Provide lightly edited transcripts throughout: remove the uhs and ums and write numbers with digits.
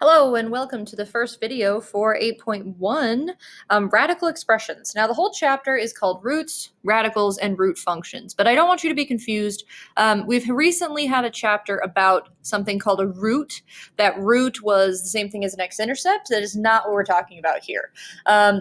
Hello and welcome to the first video for 8.1, radical expressions. Now the whole chapter is called roots, radicals, and root functions, but I don't want you to be confused. We've recently had a chapter about something called a root. That root was the same thing as an x-intercept. That is not what we're talking about here.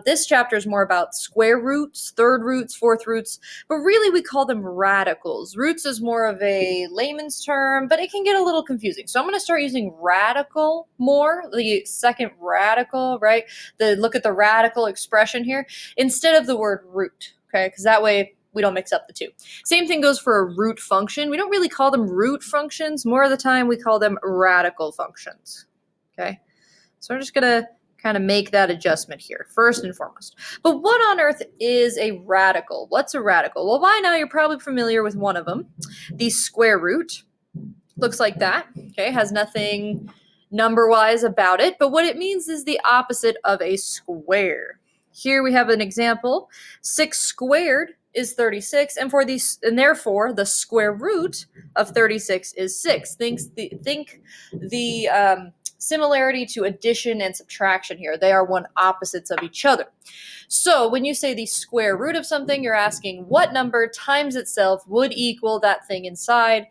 This chapter is more about square roots, third roots, fourth roots, but really we call them radicals. Roots is more of a layman's term, but it can get a little confusing. So I'm going to start using radical more, the second radical, right? Look at the radical expression here instead of the word root, okay? Because that way we don't mix up the two. Same thing goes for a root function. We don't really call them root functions. More of the time we call them radical functions, okay? So we're just going to kind of make that adjustment here, first and foremost. But what on earth is a radical? What's a radical? Well, by now you're probably familiar with one of them. The square root looks like that, okay? Has nothing number-wise about it, but what it means is the opposite of a square. Here we have an example. 6 squared is 36, and therefore the square root of 36 is 6. Think the similarity to addition and subtraction here. They are one opposites of each other. So when you say the square root of something, you're asking what number times itself would equal that thing inside.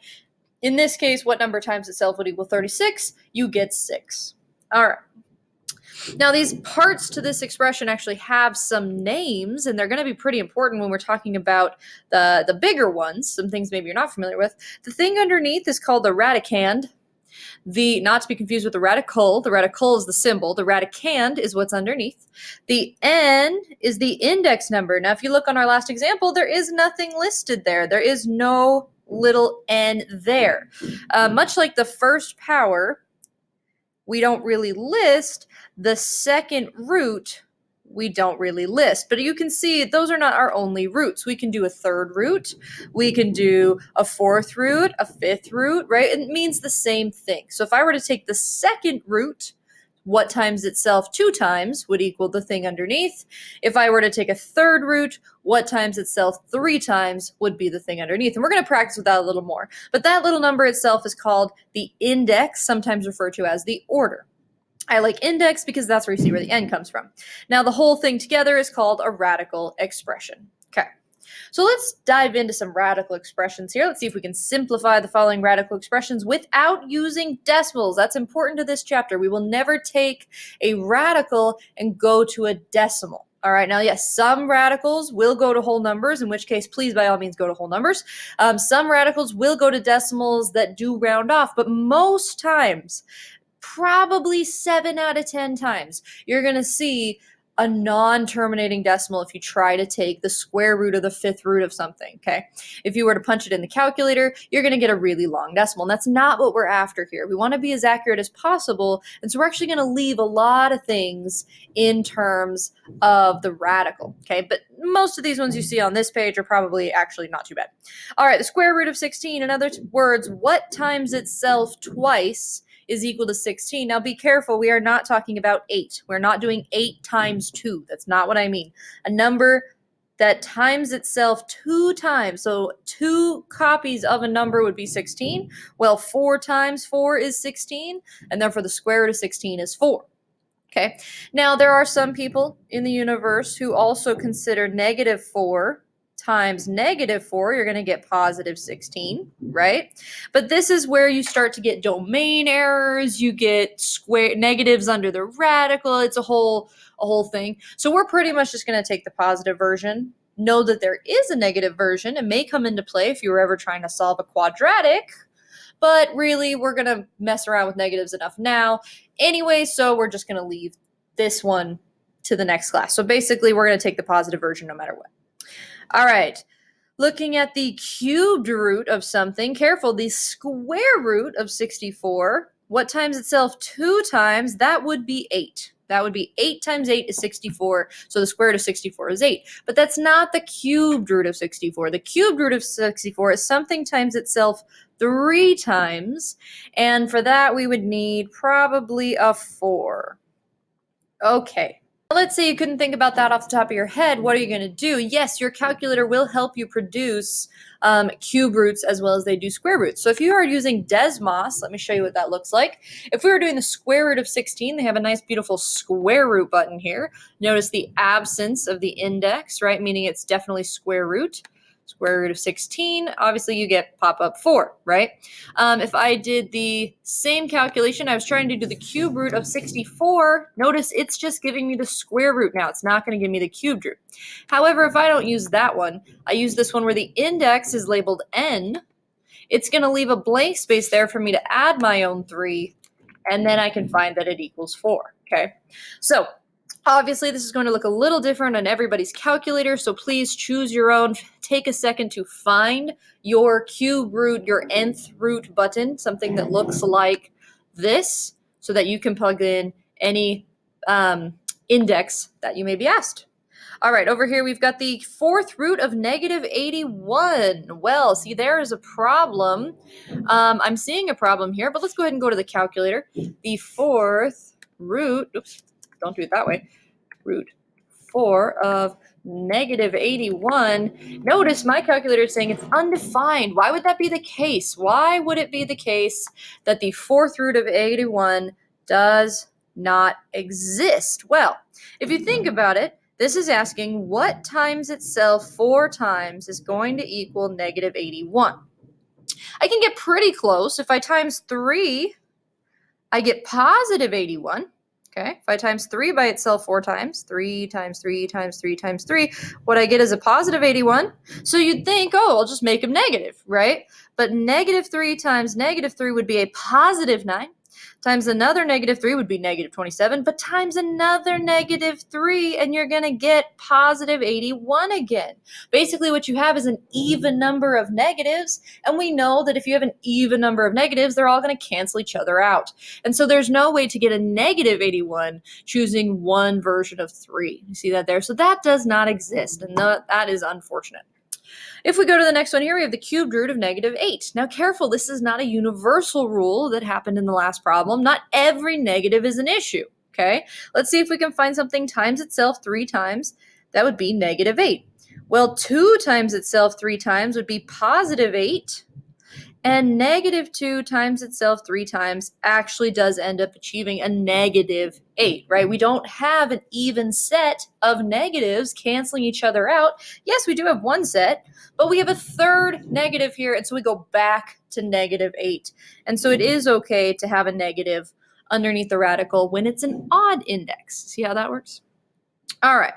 In this case, what number times itself would equal 36? You get 6. All right. Now, these parts to this expression actually have some names, and they're going to be pretty important when we're talking about the bigger ones, some things maybe you're not familiar with. The thing underneath is called the radicand. Not to be confused with the radical is the symbol. The radicand is what's underneath. The n is the index number. Now, if you look on our last example, there is nothing listed there. There is no little n there. Much like the first power, we don't really list. The second root, we don't really list. But you can see those are not our only roots. We can do a third root. We can do a fourth root, a fifth root, right? It means the same thing. So if I were to take the second root, what times itself 2 times would equal the thing underneath. If I were to take a third root, what times itself 3 times would be the thing underneath. And we're going to practice with that a little more. But that little number itself is called the index, sometimes referred to as the order. I like index because that's where you see where the n comes from. Now the whole thing together is called a radical expression. Okay. So let's dive into some radical expressions here. Let's see if we can simplify the following radical expressions without using decimals. That's important to this chapter. We will never take a radical and go to a decimal. All right, now, yes, some radicals will go to whole numbers, in which case, please, by all means, go to whole numbers. Some radicals will go to decimals that do round off, but most times, probably 7 out of 10 times, you're going to see a non-terminating decimal if you try to take the square root of the fifth root of something, okay? If you were to punch it in the calculator, you're going to get a really long decimal, and that's not what we're after here. We want to be as accurate as possible, and so we're actually going to leave a lot of things in terms of the radical, okay? But most of these ones you see on this page are probably actually not too bad. All right, the square root of 16, in other words, what times itself twice is equal to 16. Now be careful, we are not talking about 8. We're not doing 8 times 2. That's not what I mean. A number that times itself 2 times, so 2 copies of a number would be 16. Well, 4 times 4 is 16, and therefore the square root of 16 is 4. Okay, now there are some people in the universe who also consider negative 4 times negative 4, you're going to get positive 16, right? But this is where you start to get domain errors, you get square negatives under the radical, it's a whole thing. So we're pretty much just going to take the positive version. Know that there is a negative version. It may come into play if you were ever trying to solve a quadratic, but really we're going to mess around with negatives enough now. Anyway, so we're just going to leave this one to the next class. So basically we're going to take the positive version no matter what. All right, looking at the cubed root of something, careful, the square root of 64, what times itself 2 times, that would be 8. That would be 8 times 8 is 64, so the square root of 64 is 8. But that's not the cubed root of 64. The cubed root of 64 is something times itself 3 times, and for that we would need probably a 4. Okay. Let's say you couldn't think about that off the top of your head. What are you going to do? Yes, your calculator will help you produce cube roots as well as they do square roots. So if you are using Desmos, let me show you what that looks like. If we were doing the square root of 16, they have a nice beautiful square root button here. Notice the absence of the index, right? Meaning it's definitely square root. Square root of 16, obviously you get pop-up 4, right? If I did the same calculation, I was trying to do the cube root of 64, notice it's just giving me the square root now. It's not going to give me the cubed root. However, if I don't use that one, I use this one where the index is labeled n, it's going to leave a blank space there for me to add my own 3, and then I can find that it equals 4, okay? So obviously, this is going to look a little different on everybody's calculator, so please choose your own. Take a second to find your cube root, your nth root button, something that looks like this, so that you can plug in any index that you may be asked. All right, over here we've got the fourth root of negative 81. Well, see, there is a problem. I'm seeing a problem here, but let's go ahead and go to the calculator. The fourth root, oops, don't do it that way, root 4 of negative 81. Notice my calculator is saying it's undefined. Why would that be the case? Why would it be the case that the fourth root of 81 does not exist? Well, if you think about it, this is asking what times itself 4 times is going to equal negative 81. I can get pretty close. If I times 3, I get positive 81. Okay, if I times 3 by itself 4 times, 3 times 3 times 3 times 3, what I get is a positive 81. So you'd think, oh, I'll just make them negative, right? But negative 3 times negative 3 would be a positive 9. Times another negative 3 would be negative 27, but times another negative 3, and you're going to get positive 81 again. Basically, what you have is an even number of negatives, and we know that if you have an even number of negatives, they're all going to cancel each other out. And so there's no way to get a negative 81 choosing one version of 3. You see that there? So that does not exist, and that is unfortunate. If we go to the next one here, we have the cubed root of negative 8. Now careful, this is not a universal rule that happened in the last problem. Not every negative is an issue, okay? Let's see if we can find something times itself 3 times. That would be negative 8. Well, 2 times itself 3 times would be positive 8. And negative 2 times itself 3 times actually does end up achieving a negative 8, right? We don't have an even set of negatives canceling each other out. Yes, we do have one set, but we have a third negative here, and so we go back to negative 8. And so it is okay to have a negative underneath the radical when it's an odd index. See how that works? All right.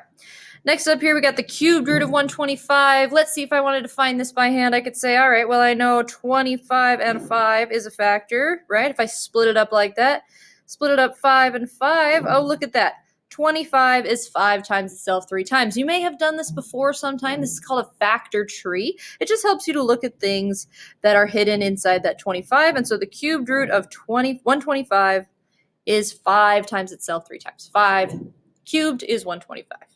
Next up here, we got the cubed root of 125. Let's see if I wanted to find this by hand. I could say, all right, well, I know 25 and 5 is a factor, right? If I split it up like that, split it up 5 and 5. Oh, look at that. 25 is 5 times itself 3 times. You may have done this before sometime. This is called a factor tree. It just helps you to look at things that are hidden inside that 25. And so the cubed root of 125 is 5 times itself 3 times. 5 cubed is 125.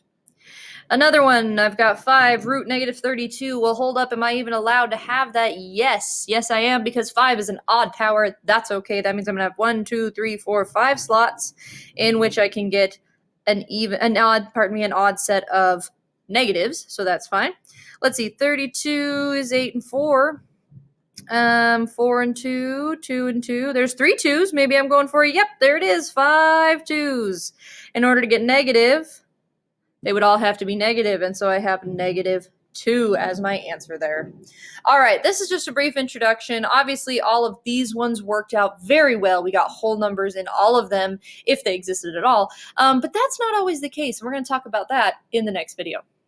Another one, I've got 5, root negative 32. Well, hold up, am I even allowed to have that? Yes. Yes, I am, because 5 is an odd power. That's okay. That means I'm going to have 1, 2, 3, 4, 5 slots in which I can get an odd set of negatives, so that's fine. Let's see, 32 is 8 and 4. 4 and 2, 2 and 2. There's 3 2s. Maybe I'm going for, yep, there it is, 5 2s. In order to get negative, they would all have to be negative, and so I have negative 2 as my answer there. All right, this is just a brief introduction. Obviously, all of these ones worked out very well. We got whole numbers in all of them, if they existed at all. But that's not always the case. We're going to talk about that in the next video.